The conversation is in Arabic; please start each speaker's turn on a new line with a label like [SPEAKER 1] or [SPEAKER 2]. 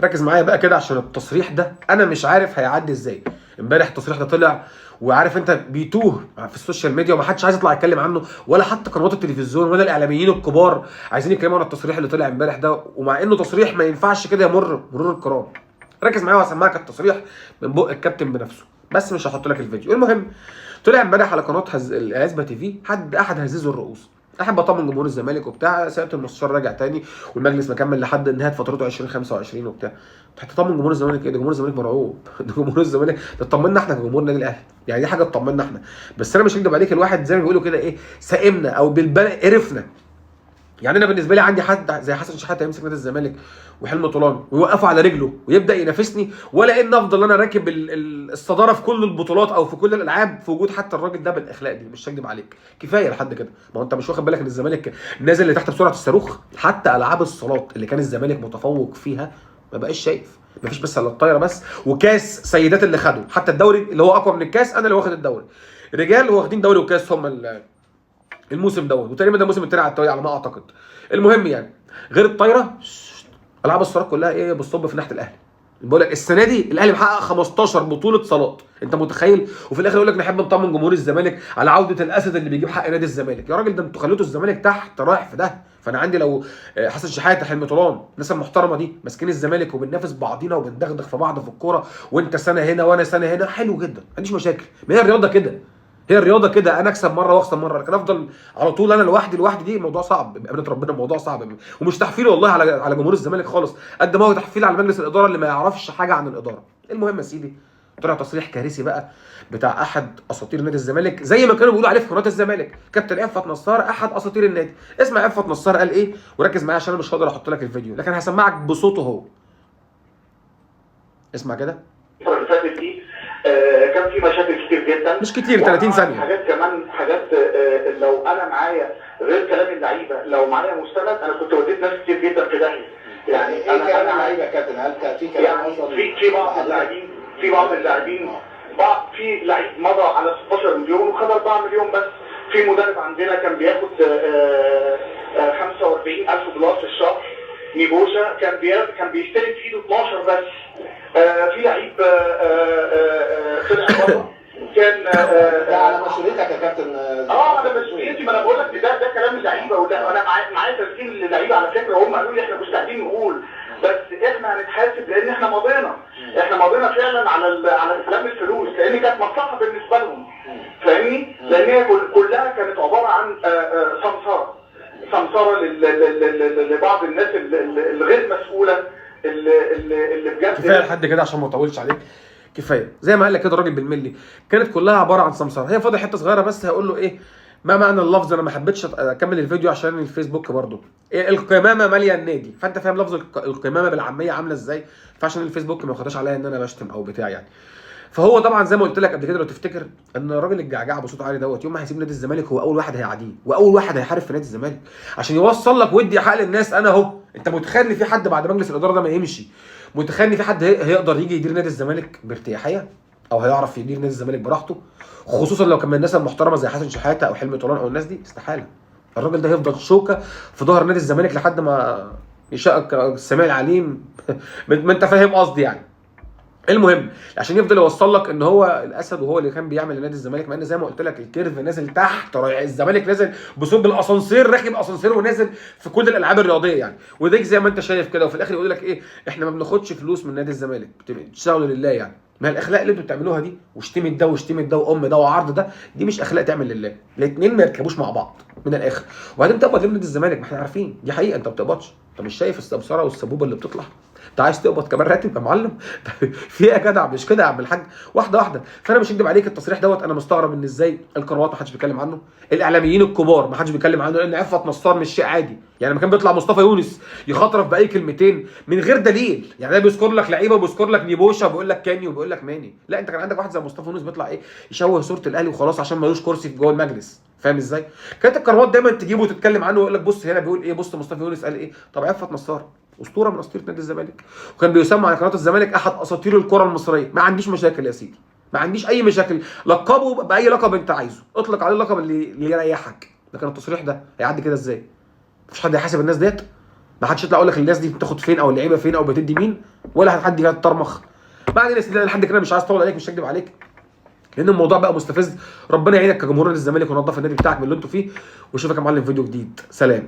[SPEAKER 1] ركز معايا بقى كده عشان التصريح ده انا مش عارف هيعدي ازاي. امبارح التصريح ده طلع، وعارف انت بيتوه في السوشيال ميديا ومحدش عايز يطلع يتكلم عنه، ولا حتى قنوات التلفزيون ولا الاعلاميين الكبار عايزين يتكلموا عن التصريح اللي طلع امبارح ده، ومع انه تصريح ما ينفعش كده يمر مرور الكرام. ركز معايا وهسمعك التصريح من بق الكابتن بنفسه، بس مش هحط لك الفيديو. المهم طلع امبارح على قناه العزبه تي في احد هزيز الرؤوس، احب اطمن جمهور الزمالك وبتاع، سياده المستشار راجع تاني والمجلس مكمل لحد نهايه فترته 2025 وبتاع. هتطمن جمهور الزمالك ايه؟ ده جمهور الزمالك مرعوب. ده جمهور الزمالك ده طمنا احنا كجمهور النادي الاهلي، يعني دي حاجه تطمنا احنا. بس انا مش هكدب عليك، الواحد زي ما بيقولوا كده ايه، سائمنا او بالبلد قرفنا. يعني انا بالنسبه لي عندي حد زي حسن شحاته يمسك نادي الزمالك وحلمي طولان ويوقفه على رجله ويبدا ينافسني، ولا ان افضل انا راكب الصداره في كل البطولات او في كل الالعاب في وجود حتى الراجل ده بالاخلاق دي. مش هكدب عليك، كفايه لحد كده. ما هو انت مش واخد بالك ان الزمالك نازل لتحت بسرعه الصاروخ؟ حتى العاب الصالات اللي كان الزمالك متفوق فيها ما بقاش شايف. مفيش بس الا الطايره بس، وكاس سيدات اللي خده، حتى الدوري اللي هو اقوى من الكاس انا اللي واخد الدوري. رجال واخدين دوري وكاس هم الموسم دوت، وتقريبا ده الموسم التاني على التوالي على ما اعتقد. المهم يعني غير الطايره، العاب الصالات كلها ايه؟ بالصب في ناحيه الاهلي. بقول لك السنه دي الاهلي محقق 15 بطوله صالات، انت متخيل؟ وفي الاخر يقول لك نحب نطمن جمهور الزمالك على عوده الاسد اللي بيجيب حق نادي الزمالك. يا راجل ده انتوا خليتوا الزمالك تحت رايح في ده. فانا عندي لو حسن شحاته، حلمي طولان، الناس المحترمه دي ماسكين الزمالك وبننافس بعضينا وبندغدغ في بعض في الكوره، وانت سنه هنا وانا سنه هنا، حلو جدا، ما عنديش مشاكل. ما هي الرياضه كده، هي الرياضه كده، انا اكسب مره واخسر مره، لكن افضل على طول انا لوحدي دي موضوع صعب بامانه ربنا، موضوع صعب. ومش تحفيل والله على جمهور الزمالك خالص، قد ما هو تحفيل على مجلس الاداره اللي ما يعرفش حاجه عن الاداره. المهم يا سيدي، طلع تصريح كارثي بقى بتاع احد اساطير نادي الزمالك، زي ما كانوا بيقولوا عليه في قناه الزمالك، كابتن عفت نصار احد اساطير النادي. اسمع عفت نصار قال ايه، وركز معايا عشان انا مش هقدر احط لك الفيديو، لكن هسمعك بصوته هو. اسمع كده.
[SPEAKER 2] الفترة اللي فاتت دي كان في مشاكل كتير جدا،
[SPEAKER 1] مش كتير، 30 ثانيه.
[SPEAKER 2] حاجات كمان حاجات لو انا معايا غير كلام اللعيبه، لو معايا مستند انا كنت وديت ناس كتير جدا في داهيه.
[SPEAKER 3] يعني ايه كلام اللعيبه يا كابتن؟ هل كان في كلام
[SPEAKER 2] يعني
[SPEAKER 3] اصلا
[SPEAKER 2] في بعض اللاعبين في لعيب مضى على 16 مليون وخد 4 مليون بس. في مدرب عندنا كان بياخد 45,000 دولار في الشهر. نيبوشا كان بيستلم في ايده 12 بس. في لعيب طلع بره كان
[SPEAKER 3] ده على مسؤوليتك يا كابتن.
[SPEAKER 2] انا مسؤوليتي، ما انا بقول لك ده كلام اللعيبه، وده انا معايا تسجيل للعيبه على فكره، وهم قالوا لي احنا مستعدين نقول، بس احنا هنتحاسب لان احنا مضينا فعلا على استلام الفلوس، لان كانت مصلحه بالنسبه لهم، فاهمني؟ لان هي كلها كانت عباره عن سمسره لبعض الناس الغير مسؤوله اللي بجد.
[SPEAKER 1] كفايه لحد كده عشان ما اطولش عليك، كفايه. زي ما قال لك كده الراجل بالملي، كانت كلها عباره عن سمسره. هي فاضل حته صغيره بس هقول له ايه ما معنى اللفظ. انا ما حبيتش اكمل الفيديو عشان الفيسبوك برضو إيه، القمامه ماليه النادي، فانت فاهم لفظ القمامه بالعاميه عامله ازاي، فعشان الفيسبوك ما ياخدهاش عليا ان انا بشتم او بتاع يعني. فهو طبعا زي ما قلت لك قبل كده لو تفتكر ان الراجل الجعجعه بصوت عالي دوت يوم ما هيسيب نادي الزمالك هو اول واحد هيعاديه واول واحد هيحارب في نادي الزمالك عشان يوصل لك ودي حق للناس. انا اهو، انت متخيل ان في حد بعد مجلس الاداره ده ما يمشي، متخيل ان في حد هيقدر يجي يدير نادي الزمالك بارتياحيه او هيعرف يدير نادي الزمالك براحته، خصوصا لو كان من الناس المحترمه زي حسن شحاته او حلمي طولان او الناس دي؟ استحاله. الراجل ده هيفضل شوكه في ظهر نادي الزمالك لحد ما يشاء السميع العليم. ما انت فاهم قصدي يعني. المهم عشان يفضل يوصل لك ان هو الاسد وهو اللي كان بيعمل لنادي الزمالك، مع ان زي ما قلت لك الكيرف نازل تحت، الزمالك نازل بصوب الاسانسير، راكب اسانسير ونازل في كل الالعاب الرياضيه يعني. وده زي ما انت شايف كده، وفي الاخر يقول لك ايه، احنا ما بناخدش فلوس من نادي الزمالك، بتشتغلوا لله يعني. ما الاخلاق اللي انتوا بتعملوها دي، وشتيمه ده وشتيمه ده وام ده وعرض ده، دي مش اخلاق تعمل لله. الاثنين ما يركبوش مع بعض من الاخر. وبعدين تقبض ليه نادي الزمالك؟ ما احنا عارفين دي حقيقه، انت ما بتقبضش. انت مش شايف السمسره والسبوبه اللي بتطلع؟ انت عايز تقبض كمان راتب يا معلم؟ في ايه يا جدع؟ مش كده يا عم الحاج، واحده واحده. فانا مش هكدب عليك، التصريح دوت انا مستغرب ان ازاي القنوات ما حدش بيتكلم عنه، الاعلاميين الكبار ما حدش بيتكلم عنه، لان عفت نصار مش شيء عادي يعني. لما كان بيطلع مصطفى يونس يخاطرف باي كلمتين من غير دليل، يعني ده بيذكر لك لعيبه وبيذكر لك نيبوشا وبيقول لك كاني وبيقول لك ماني، لا انت كان عندك واحد زي مصطفى يونس بيطلع ايه، يشوه صوره الاهلي وخلاص عشان ملوش كرسي في جوه المجلس، فاهم ازاي؟ كانت القنوات دايما تجيبه وتتكلم عنه ويقول لك بص هنا بيقول ايه، بص مصطفى يونس قال ايه. طب عفت نصار اسطوره من اساطير نادي الزمالك، وكان بيسمى على قناه الزمالك احد اساطير الكره المصريه. ما عنديش مشاكل يا سيدي، ما عنديش اي مشاكل، لقبه باي لقب انت عايزه، اطلق عليه اللقب اللي يريحك، لكن التصريح ده هيعدي كده ازاي؟ مفيش حد هيحاسب الناس ديت؟ ما حدش يطلع يقول لك الناس دي بتاخد فين او اللعيبه فين او بتدي مين، ولا حد يتطرمخ. ما علينا يا سيدي، لحد كده مش عايز اطول عليك، مش هكدب عليك، لان الموضوع بقى مستفز. ربنا يعينك كجمهور نادي الزمالك ونظف النادي بتاعك من اللي انتوا فيه، واشوفك يا معلم في فيديو جديد. سلام.